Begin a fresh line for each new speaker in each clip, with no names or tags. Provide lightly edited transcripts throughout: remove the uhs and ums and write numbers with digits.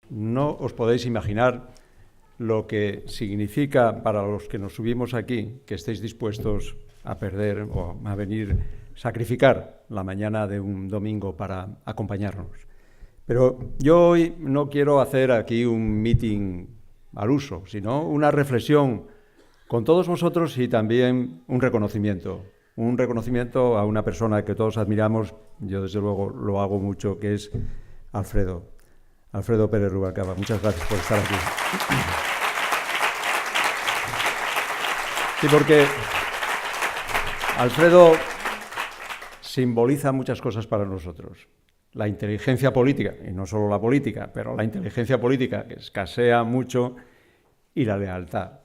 No os podéis imaginar lo que significa para los que nos subimos aquí que estéis dispuestos a perder o a venir, sacrificar la mañana de un domingo para acompañarnos. Pero yo hoy no quiero hacer aquí un meeting al uso, sino una reflexión con todos vosotros y también un reconocimiento a una persona que todos admiramos. Yo desde luego lo hago mucho, que es Alfredo Pérez Rubalcaba. Muchas gracias por estar aquí. Sí, porque Alfredo simboliza muchas cosas para nosotros. La inteligencia política, y no solo la política, pero la inteligencia política, que escasea mucho, y la lealtad.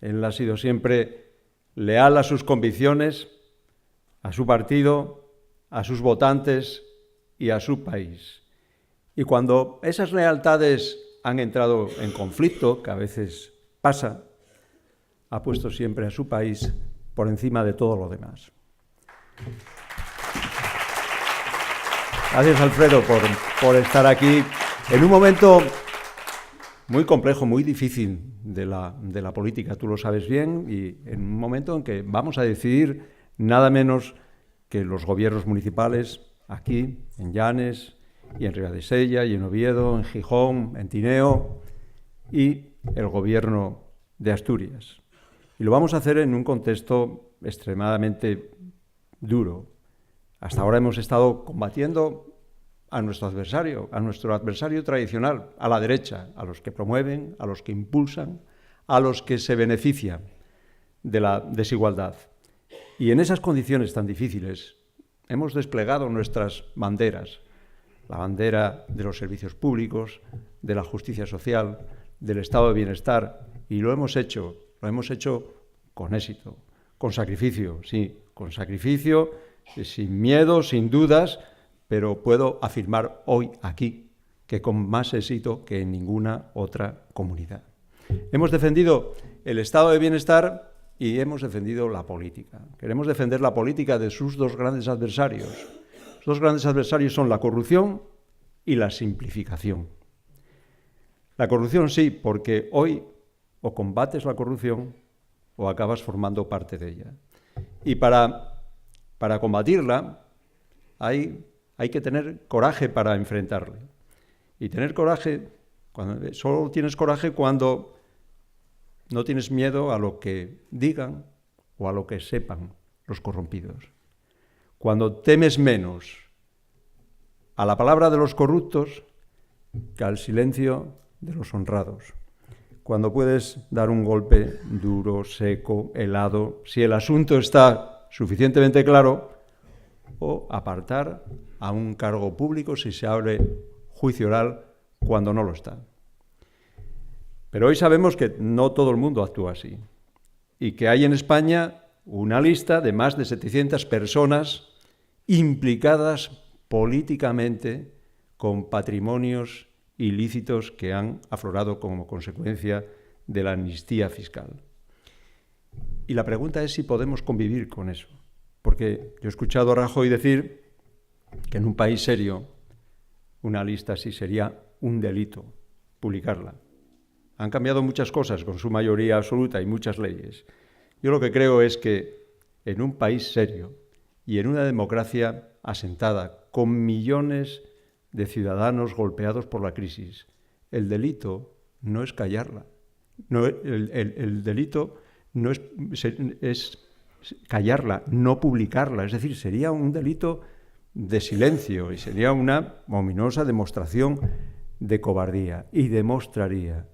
Él ha sido siempre leal a sus convicciones, a su partido, a sus votantes y a su país. Y cuando esas lealtades han entrado en conflicto, que a veces pasa, ha puesto siempre a su país por encima de todo lo demás. Gracias, Alfredo, por estar aquí en un momento muy complejo, muy difícil de la política, tú lo sabes bien, y en un momento en que vamos a decidir nada menos que los gobiernos municipales, aquí, en Llanes, y en Ribadesella, y en Oviedo, en Gijón, en Tineo, y el gobierno de Asturias. Y lo vamos a hacer en un contexto extremadamente duro. Hasta ahora hemos estado combatiendo a nuestro adversario tradicional, a la derecha, a los que promueven, a los que impulsan, a los que se benefician de la desigualdad. Y en esas condiciones tan difíciles hemos desplegado nuestras banderas, la bandera de los servicios públicos, de la justicia social, del estado de bienestar, y lo hemos hecho con éxito, con sacrificio, sí, con sacrificio, sin miedo, sin dudas, pero puedo afirmar hoy aquí que con más éxito que en ninguna otra comunidad. Hemos defendido el estado de bienestar y hemos defendido la política. Queremos defender la política de sus dos grandes adversarios. Los dos grandes adversarios son la corrupción y la simplificación. La corrupción sí, porque hoy o combates la corrupción o acabas formando parte de ella. Y para combatirla hay que tener coraje para enfrentarla. Y tener coraje, solo tienes coraje cuando no tienes miedo a lo que digan o a lo que sepan los corrompidos. Cuando temes menos a la palabra de los corruptos que al silencio de los honrados. Cuando puedes dar un golpe duro, seco, helado, si el asunto está suficientemente claro, o apartar a un cargo público si se abre juicio oral cuando no lo está. Pero hoy sabemos que no todo el mundo actúa así y que hay en España una lista de más de 700 personas implicadas políticamente con patrimonios ilícitos que han aflorado como consecuencia de la amnistía fiscal. Y la pregunta es si podemos convivir con eso. Porque yo he escuchado a Rajoy decir que en un país serio una lista así sería un delito, publicarla. Han cambiado muchas cosas con su mayoría absoluta y muchas leyes. Yo lo que creo es que en un país serio y en una democracia asentada, con millones de ciudadanos golpeados por la crisis, el delito no es callarla. No, el delito no es callarla, no publicarla. Es decir, sería un delito de silencio y sería una ominosa demostración de cobardía. Y demostraría,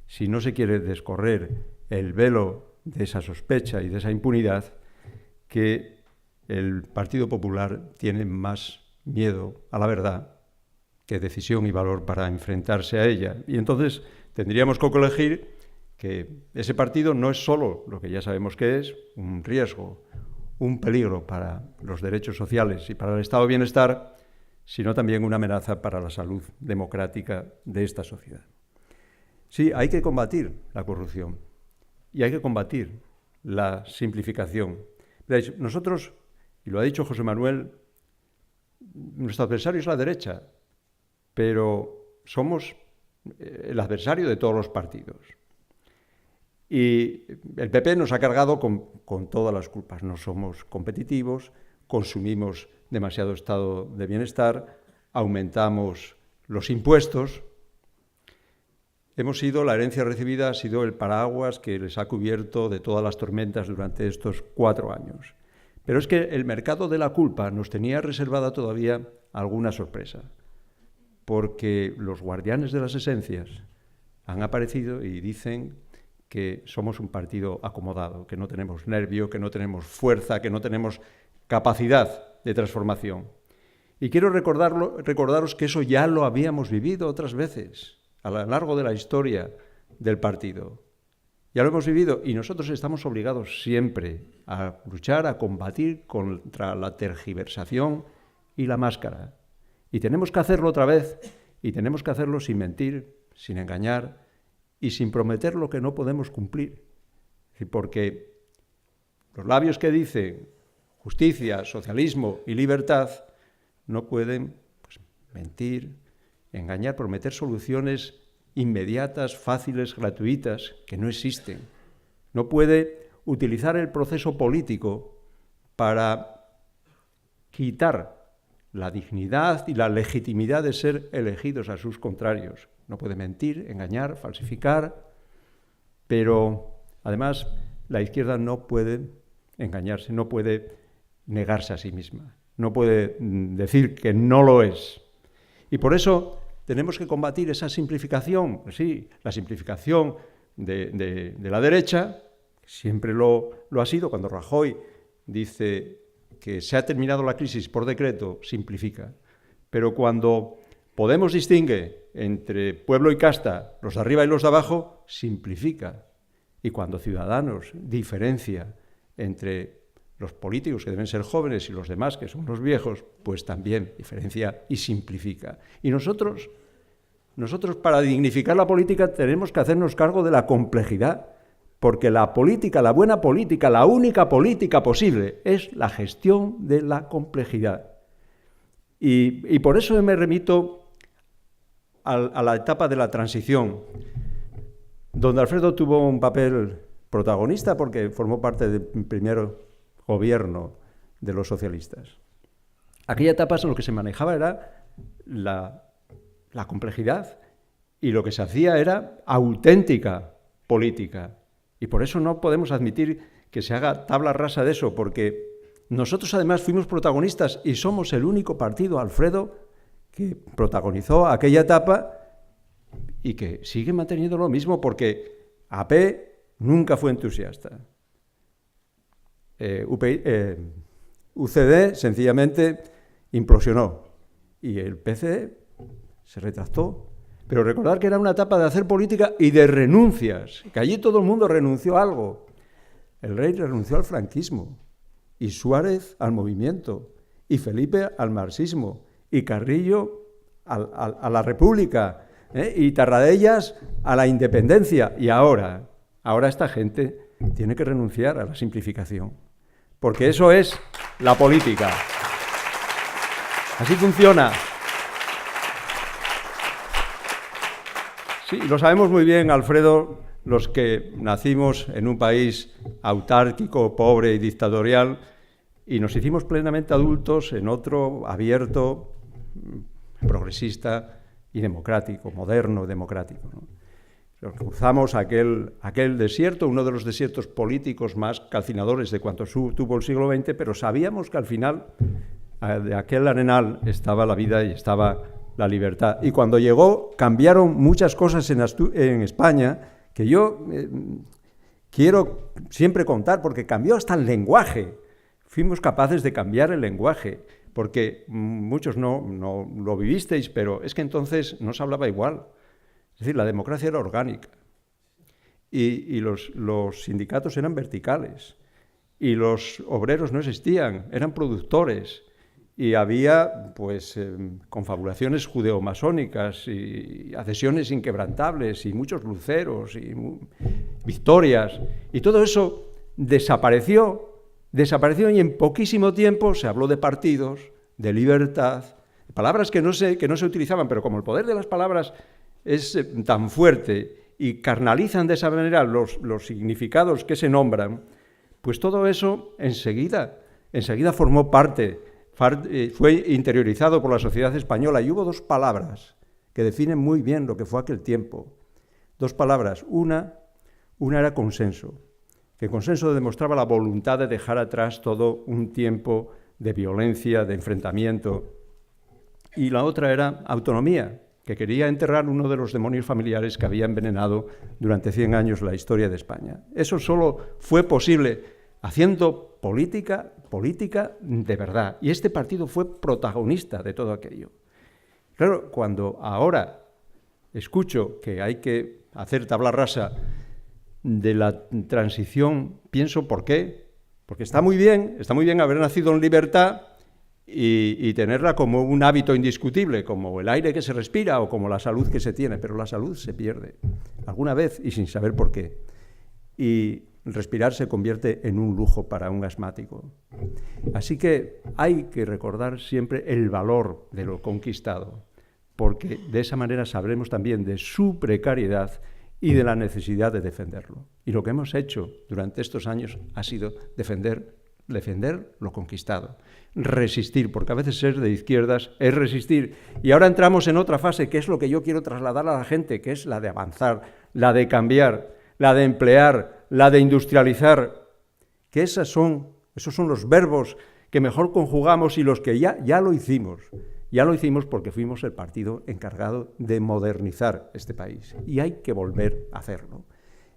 si no se quiere descorrer el velo de esa sospecha y de esa impunidad, que el Partido Popular tiene más miedo a la verdad que decisión y valor para enfrentarse a ella. Y entonces tendríamos que elegir que ese partido no es solo lo que ya sabemos que es, un riesgo, un peligro para los derechos sociales y para el estado de bienestar, sino también una amenaza para la salud democrática de esta sociedad. Sí, hay que combatir la corrupción y hay que combatir la simplificación. Nosotros, y lo ha dicho José Manuel, nuestro adversario es la derecha, pero somos el adversario de todos los partidos. Y el PP nos ha cargado con todas las culpas. No somos competitivos, consumimos demasiado estado de bienestar, aumentamos los impuestos. La herencia recibida ha sido el paraguas que les ha cubierto de todas las tormentas durante estos 4 años. Pero es que el mercado de la culpa nos tenía reservada todavía alguna sorpresa, porque los guardianes de las esencias han aparecido y dicen que somos un partido acomodado, que no tenemos nervio, que no tenemos fuerza, que no tenemos capacidad de transformación. Y quiero recordaros que eso ya lo habíamos vivido otras veces a lo largo de la historia del partido. Ya lo hemos vivido y nosotros estamos obligados siempre a luchar, a combatir contra la tergiversación y la máscara. Y tenemos que hacerlo otra vez, y tenemos que hacerlo sin mentir, sin engañar y sin prometer lo que no podemos cumplir. Porque los labios que dicen justicia, socialismo y libertad no pueden mentir, engañar, prometer soluciones inmediatas, fáciles, gratuitas, que no existen. No puede utilizar el proceso político para quitar la dignidad y la legitimidad de ser elegidos a sus contrarios. No puede mentir, engañar, falsificar, pero además la izquierda no puede engañarse, no puede negarse a sí misma, no puede decir que no lo es. Y por eso tenemos que combatir esa simplificación, sí, la simplificación de la derecha, siempre lo ha sido. Cuando Rajoy dice que se ha terminado la crisis por decreto, simplifica. Pero cuando Podemos distingue entre pueblo y casta, los de arriba y los de abajo, simplifica. Y cuando Ciudadanos diferencia entre los políticos, que deben ser jóvenes, y los demás, que son los viejos, pues también diferencia y simplifica. Y nosotros para dignificar la política tenemos que hacernos cargo de la complejidad, porque la política, la buena política, la única política posible es la gestión de la complejidad. Y por eso me remito a la etapa de la transición, donde Alfredo tuvo un papel protagonista porque formó parte del primer gobierno de los socialistas. Aquella etapa en lo que se manejaba era la complejidad, y lo que se hacía era auténtica política. Y por eso no podemos admitir que se haga tabla rasa de eso, porque nosotros además fuimos protagonistas y somos el único partido, Alfredo, que protagonizó aquella etapa y que sigue manteniendo lo mismo, porque AP nunca fue entusiasta. UCD sencillamente implosionó y el PC se retractó. Pero recordar que era una etapa de hacer política y de renuncias, que allí todo el mundo renunció a algo. El rey renunció al franquismo, y Suárez al movimiento, y Felipe al marxismo, y Carrillo a la república, y Tarradellas a la independencia. Y ahora esta gente tiene que renunciar a la simplificación, porque eso es la política. Así funciona. Sí, lo sabemos muy bien, Alfredo, los que nacimos en un país autárquico, pobre y dictatorial, y nos hicimos plenamente adultos en otro abierto, progresista y democrático, moderno, democrático, ¿no? Cruzamos aquel desierto, uno de los desiertos políticos más calcinadores de cuanto tuvo el siglo XX, pero sabíamos que al final de aquel arenal estaba la vida y estaba la libertad. Y cuando llegó, cambiaron muchas cosas en España, que yo quiero siempre contar, porque cambió hasta el lenguaje. Fuimos capaces de cambiar el lenguaje, porque muchos no lo vivisteis, pero es que entonces no se hablaba igual. Es decir, la democracia era orgánica, y los sindicatos eran verticales, y los obreros no existían, eran productores. Y había, pues, confabulaciones judeomasónicas y adhesiones inquebrantables y muchos luceros y victorias. Y todo eso desapareció y en poquísimo tiempo se habló de partidos, de libertad, palabras que no se utilizaban, pero como el poder de las palabras es tan fuerte y carnalizan de esa manera los significados que se nombran, pues todo eso enseguida formó parte, fue interiorizado por la sociedad española. Y hubo dos palabras que definen muy bien lo que fue aquel tiempo. Dos palabras. Una era consenso, que consenso demostraba la voluntad de dejar atrás todo un tiempo de violencia, de enfrentamiento. Y la otra era autonomía, que quería enterrar uno de los demonios familiares que había envenenado durante 100 años la historia de España. Eso solo fue posible haciendo política de verdad. Y este partido fue protagonista de todo aquello. Claro, cuando ahora escucho que hay que hacer tabla rasa de la transición, pienso ¿por qué? Porque está muy bien haber nacido en libertad y tenerla como un hábito indiscutible, como el aire que se respira o como la salud que se tiene, pero la salud se pierde alguna vez y sin saber por qué. Y respirar se convierte en un lujo para un asmático. Así que hay que recordar siempre el valor de lo conquistado, porque de esa manera sabremos también de su precariedad y de la necesidad de defenderlo. Y lo que hemos hecho durante estos años ha sido defender lo conquistado, resistir, porque a veces ser de izquierdas es resistir. Y ahora entramos en otra fase, que es lo que yo quiero trasladar a la gente, que es la de avanzar, la de cambiar, la de emplear, la de industrializar, que esos son los verbos que mejor conjugamos y los que ya lo hicimos. Ya lo hicimos porque fuimos el partido encargado de modernizar este país. Y hay que volver a hacerlo.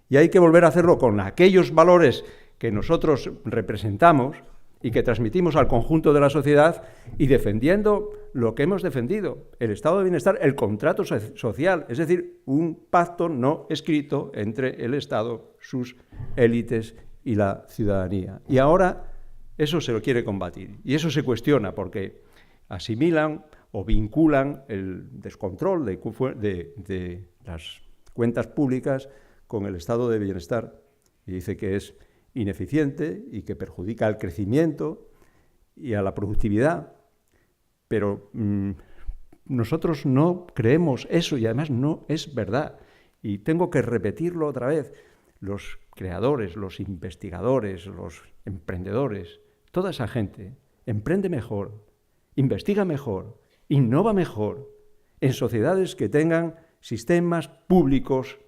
Y hay que volver a hacerlo con aquellos valores que nosotros representamos y que transmitimos al conjunto de la sociedad y defendiendo lo que hemos defendido, el estado de bienestar, el contrato social, es decir, un pacto no escrito entre el Estado, sus élites y la ciudadanía. Y ahora eso se lo quiere combatir y eso se cuestiona porque asimilan o vinculan el descontrol de las cuentas públicas con el estado de bienestar y dice que es ineficiente y que perjudica al crecimiento y a la productividad. Pero nosotros no creemos eso y además no es verdad. Y tengo que repetirlo otra vez. Los creadores, los investigadores, los emprendedores, toda esa gente emprende mejor, investiga mejor, innova mejor en sociedades que tengan sistemas públicos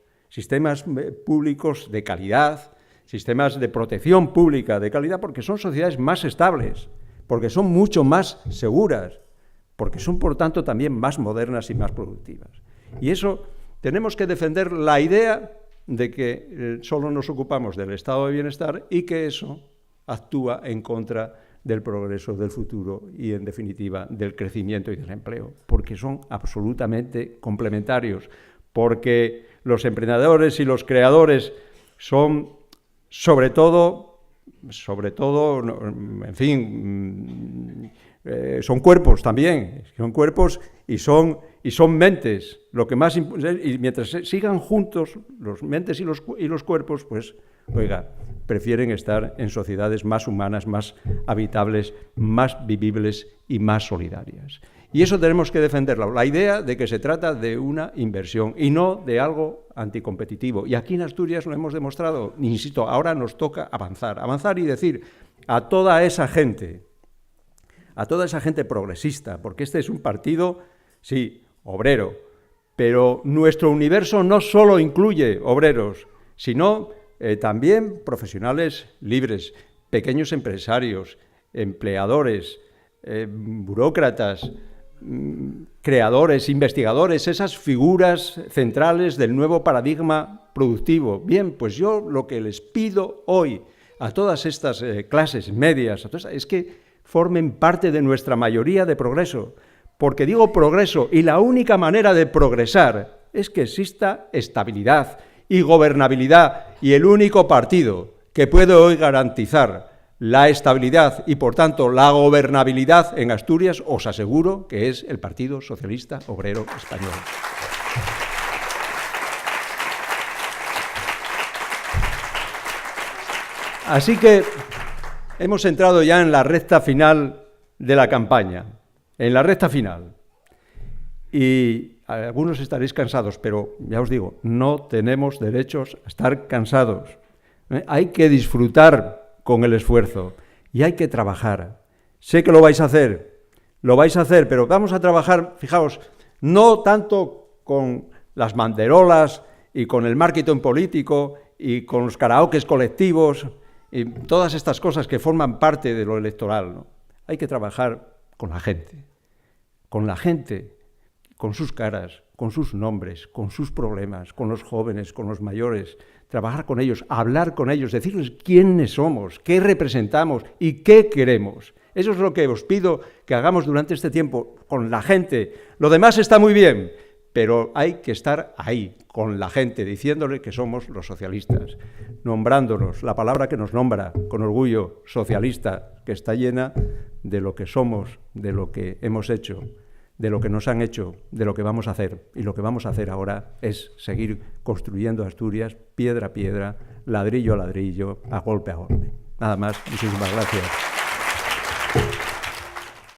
de calidad, sistemas de protección pública de calidad, porque son sociedades más estables, porque son mucho más seguras, porque son, por tanto, también más modernas y más productivas. Y eso tenemos que defender la idea de que solo nos ocupamos del estado de bienestar y que eso actúa en contra del progreso del futuro y, en definitiva, del crecimiento y del empleo, porque son absolutamente complementarios, porque los emprendedores y los creadores son, sobre todo, en fin, son cuerpos también, son cuerpos y son mentes. Lo que más y mientras sigan juntos los mentes y los cuerpos, pues, oiga, prefieren estar en sociedades más humanas, más habitables, más vivibles y más solidarias. Y eso tenemos que defenderlo, la idea de que se trata de una inversión y no de algo anticompetitivo. Y aquí en Asturias lo hemos demostrado, insisto, ahora nos toca avanzar y decir a toda esa gente progresista, porque este es un partido, sí, obrero, pero nuestro universo no solo incluye obreros, sino también profesionales libres, pequeños empresarios, empleadores, burócratas, creadores, investigadores, esas figuras centrales del nuevo paradigma productivo. Bien, pues yo lo que les pido hoy a todas estas clases medias es que formen parte de nuestra mayoría de progreso, porque digo progreso y la única manera de progresar es que exista estabilidad y gobernabilidad, y el único partido que puede hoy garantizar la estabilidad y, por tanto, la gobernabilidad en Asturias, os aseguro que es el Partido Socialista Obrero Español. Así que hemos entrado ya en la recta final de la campaña, en la recta final. Y algunos estaréis cansados, pero ya os digo, no tenemos derechos a estar cansados. Hay que disfrutar con el esfuerzo y hay que trabajar. Sé que lo vais a hacer, pero vamos a trabajar, fijaos, no tanto con las banderolas y con el marketing político y con los karaokes colectivos y todas estas cosas que forman parte de lo electoral, ¿no? Hay que trabajar con la gente, con sus caras, con sus nombres, con sus problemas, con los jóvenes, con los mayores, trabajar con ellos, hablar con ellos, decirles quiénes somos, qué representamos y qué queremos. Eso es lo que os pido que hagamos durante este tiempo con la gente. Lo demás está muy bien, pero hay que estar ahí, con la gente, diciéndole que somos los socialistas, nombrándonos, la palabra que nos nombra con orgullo, socialista, que está llena de lo que somos, de lo que hemos hecho, de lo que nos han hecho, de lo que vamos a hacer. Y lo que vamos a hacer ahora es seguir construyendo Asturias, piedra a piedra, ladrillo a ladrillo, a golpe a golpe. Nada más, muchísimas gracias.